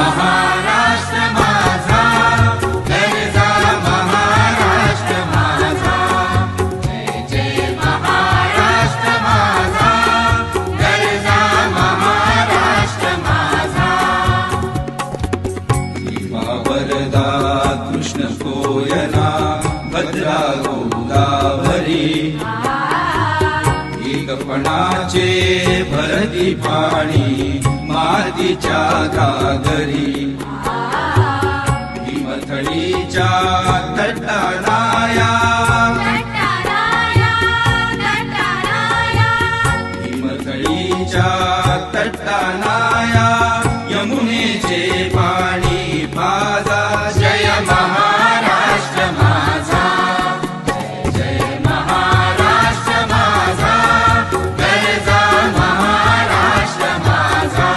महाराष्ट्र माझा, गरजा महाराष्ट्र माझा. जय जय महाराष्ट्र माझा, गरजा महाराष्ट्र माझा. भीमा वरदा कृष्ण कोयना भद्रा गोदावरी, एकपणाचे भरती पाणी मातीच्या घागरी. भीमथडीच्या तटाराया, भीमथडीच्या तटाराया यमुनेचे पाणी पाजा. जय महाराष्ट्र माझा, जय जय महाराष्ट्र माझा, गरजा महाराष्ट्र माझा.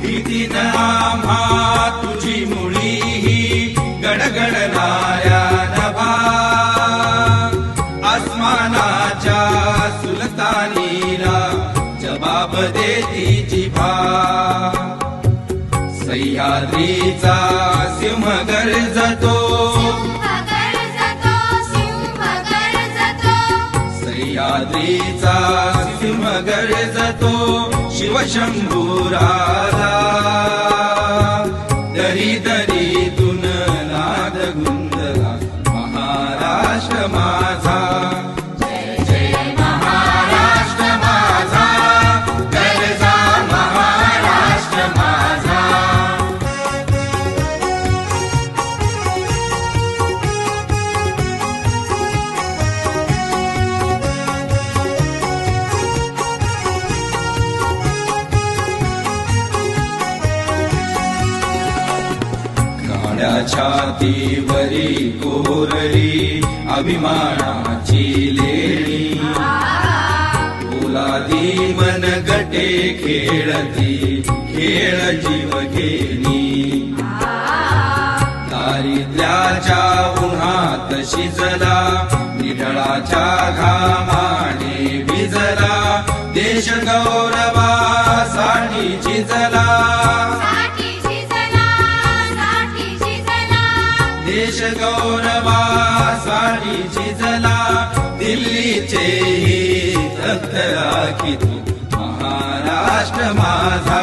भीतीन आम्हा तुझी मुळी ही गडगडणाऱ्या नभा. आसमानाच्या सुलतानीला जबाब देती जिभा. सह्याद्रीचा सिंह गर्जतो, सह्याद्रीचा सिंह गर्जतो. शिवशंभुराला दरी दरीतून नाद गुंजला. महाराष्ट्र माझा, जय जय महाराष्ट्र माझा, गरजा महाराष्ट्र माझा. काळ्या छातीवरी कोरली अभिमानाची लेणी. पोलादी मनगटे खेळती खेळ जीव घेणी. दारिद्र्याच्या उन्हात शिजला, निढळाच्या घामाने भिजला. देश गौरवासाठी झिजला, देश गौरवासाठी झिजला. दिल्लीचेही तख्त राखी तू महाराष्ट्र माझा.